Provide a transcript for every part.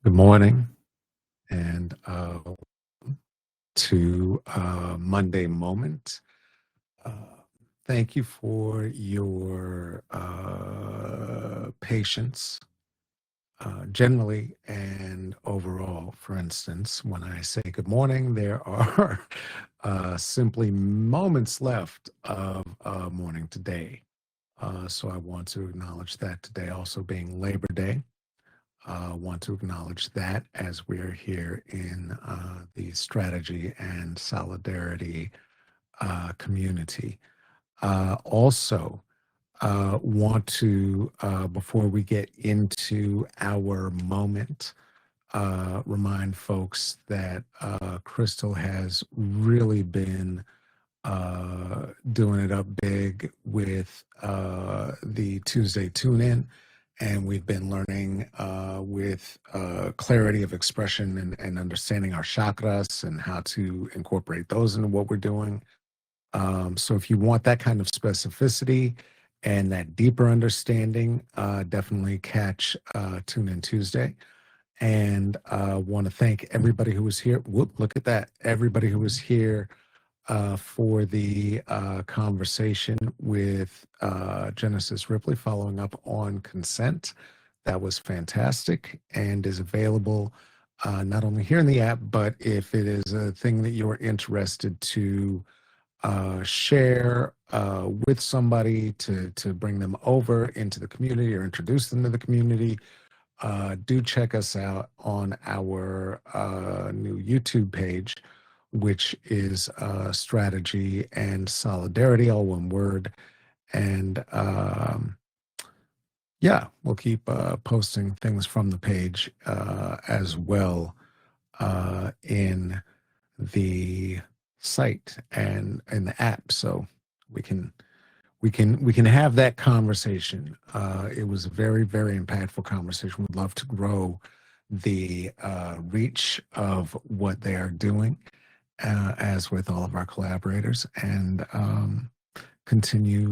Good morning, and to Monday Moment. Uh, Thank you for your patience, generally and overall. For instance, when I say good morning, there are simply moments left of morning today. So I want to acknowledge that today also being Labor Day. Want to acknowledge that as we're here in the strategy and solidarity community. Also, want to, before we get into our moment, remind folks that Crystal has really been doing it up big with the Tuesday Tune In. And we've been learning with clarity of expression and understanding our chakras and how to incorporate those into what we're doing. So if you want that kind of specificity and that deeper understanding, definitely catch Tune In Tuesday. And want to thank everybody who was here. Whoop, look at that. Everybody who was here for the conversation with Genesis Ripley following up on consent. That was fantastic and is available not only here in the app, but if it is a thing that you're interested to share with somebody to bring them over into the community or introduce them to the community, do check us out on our new YouTube page, which is Strategy and Solidarity, all one word. And yeah, we'll keep posting things from the page as well in the site and in the app, so we can have that conversation. It was a very, very impactful conversation. We'd love to grow the reach of what they are doing, as with all of our collaborators, and continue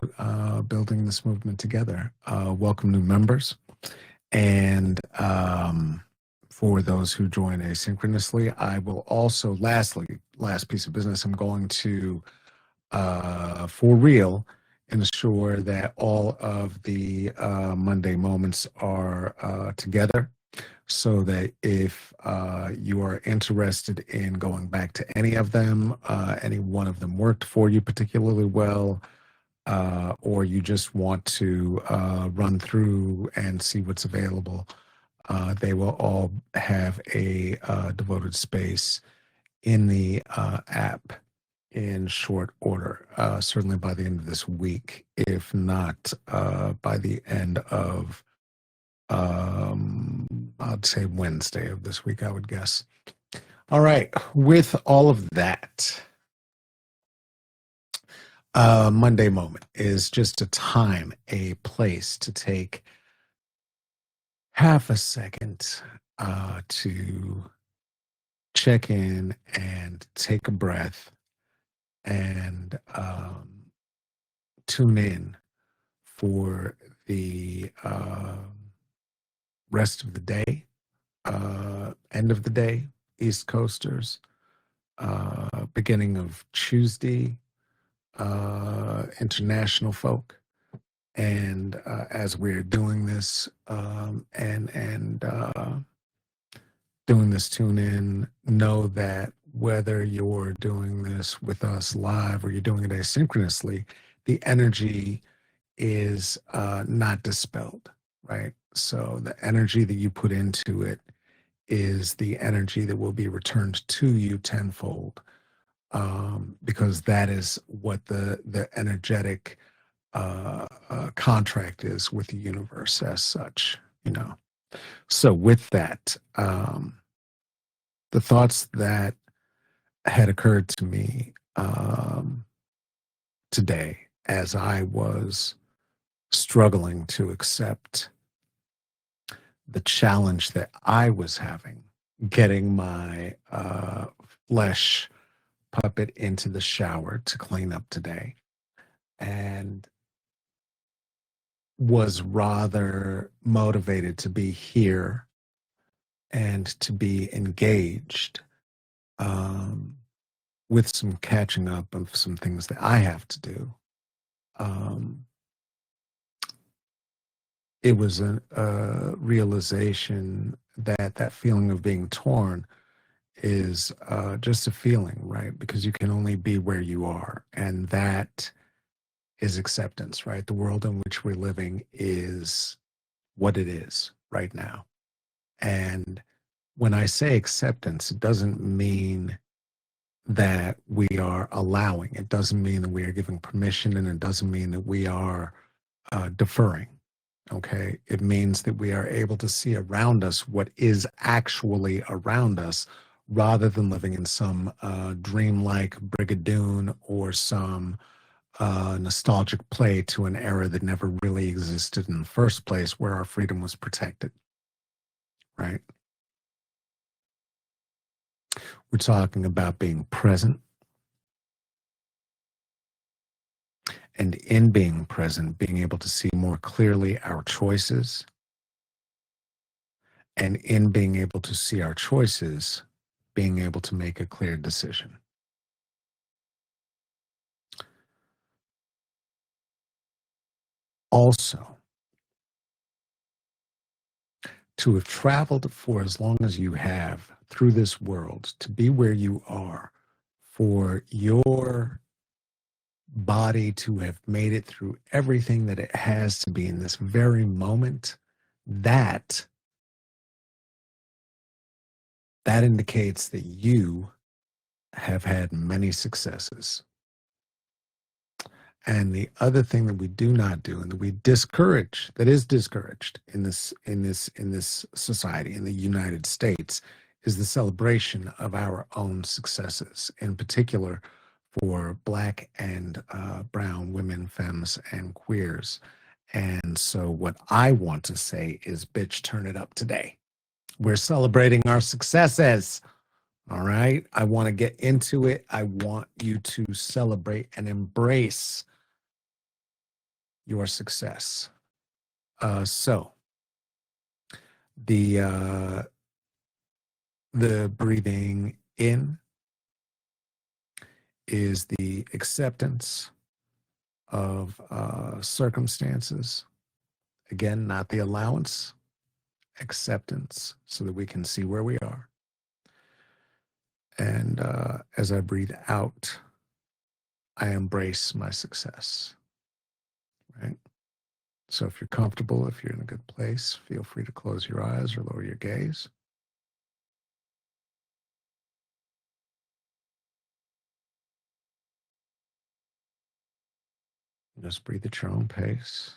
building this movement together. Welcome new members. And for those who join asynchronously, I will also, last piece of business, I'm going to, for real, ensure that all of the Monday moments are together, so that if you are interested in going back to any of them, any one of them worked for you particularly well, or you just want to run through and see what's available, they will all have a devoted space in the app in short order, certainly by the end of this week, if not by the end of, I'd say Wednesday of this week, I would guess. All right, with all of that, Monday Moment is just a time, a place to take half a second to check in and take a breath and tune in for the rest of the day, end of the day, East Coasters, beginning of Tuesday, international folk. And as we're doing this and doing this tune in, know that whether you're doing this with us live or you're doing it asynchronously, the energy is not dispelled, right? So the energy that you put into it is the energy that will be returned to you tenfold, because that is what the energetic contract is with the universe as such, you know. So with that, the thoughts that had occurred to me today as I was struggling to accept the challenge that I was having getting my flesh puppet into the shower to clean up today, and was rather motivated to be here and to be engaged with some catching up of some things that I have to do. Um, it was a realization that that feeling of being torn is just a feeling, right? Because you can only be where you are. And that is acceptance, right? The world in which we're living is what it is right now. And when I say acceptance, it doesn't mean that we are allowing, it doesn't mean that we are giving permission, and it doesn't mean that we are deferring. Okay. It means that we are able to see around us what is actually around us rather than living in some dreamlike Brigadoon or some nostalgic play to an era that never really existed in the first place where our freedom was protected, right? We're talking about being present, and in being present, being able to see more clearly our choices, and in being able to see our choices, being able to make a clear decision. Also, to have traveled for as long as you have through this world, to be where you are, for your body to have made it through everything that it has to be in this very moment, that indicates that you have had many successes. And the other thing that we do not do, and that we discourage, that is discouraged in this society, in the United States, is the celebration of our own successes, in particular for Black and brown women, femmes, and queers. And so what I want to say is, bitch, turn it up today. We're celebrating our successes. All right. I want to get into it. I want you to celebrate and embrace your success. So the breathing in is the acceptance of circumstances. Again, not the allowance, acceptance, so that we can see where we are. And as I breathe out, I embrace my success, right? So if you're comfortable, if you're in a good place, feel free to close your eyes or lower your gaze. Just breathe at your own pace.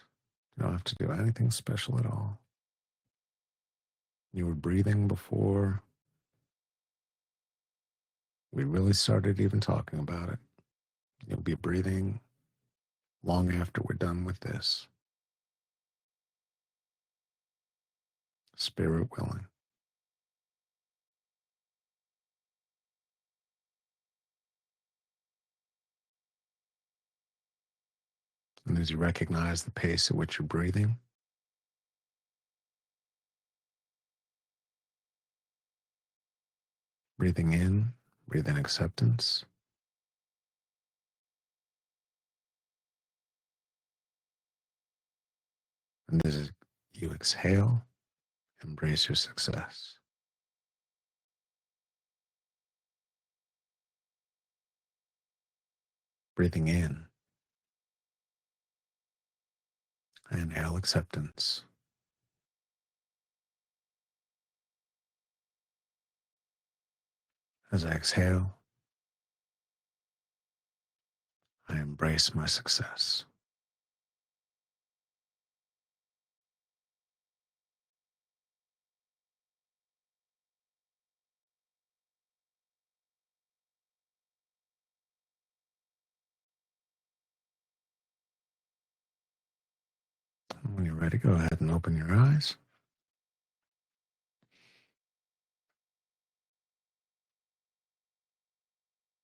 You don't have to do anything special at all. You were breathing before we really started even talking about it. You'll be breathing long after we're done with this. Spirit willing. And as you recognize the pace at which you're breathing, breathing in, breathe in acceptance. And as you exhale, embrace your success. Breathing in, inhale acceptance. As I exhale, I embrace my success. When you're ready, go ahead and open your eyes.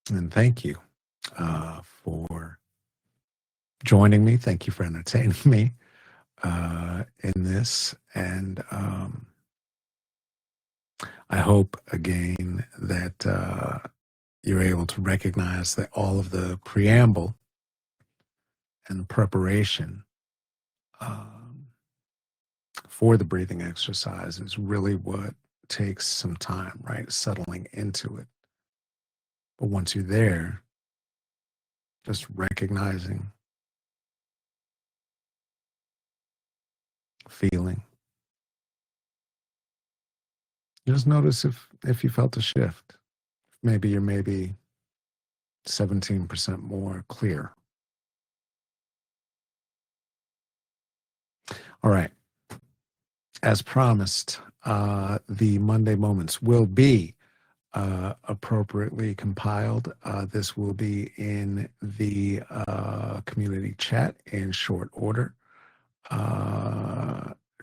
And thank you for joining me. Thank you for entertaining me in this. And I hope again that you're able to recognize that all of the preamble and the preparation um, for the breathing exercise is really what takes some time, right? Settling into it. But once you're there, just recognizing, feeling, just notice if you felt a shift. Maybe you're maybe 17% more clear. All right. As promised, the Monday moments will be appropriately compiled. This will be in the community chat in short order.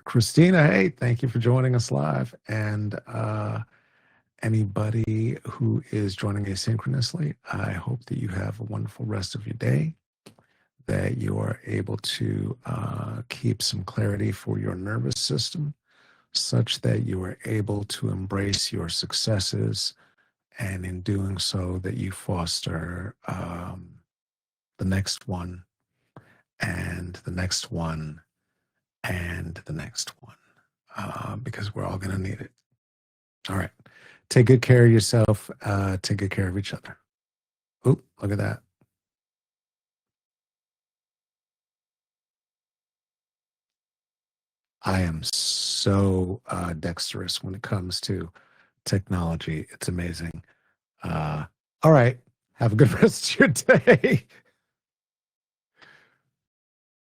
Christina, hey, thank you for joining us live. And anybody who is joining asynchronously, I hope that you have a wonderful rest of your day, that you are able to keep some clarity for your nervous system, such that you are able to embrace your successes, and in doing so, that you foster the next one, and the next one, and the next one, because we're all going to need it. All right. Take good care of yourself. Take good care of each other. Oop, look at that. I am so dexterous when it comes to technology. It's amazing. All right. Have a good rest of your day.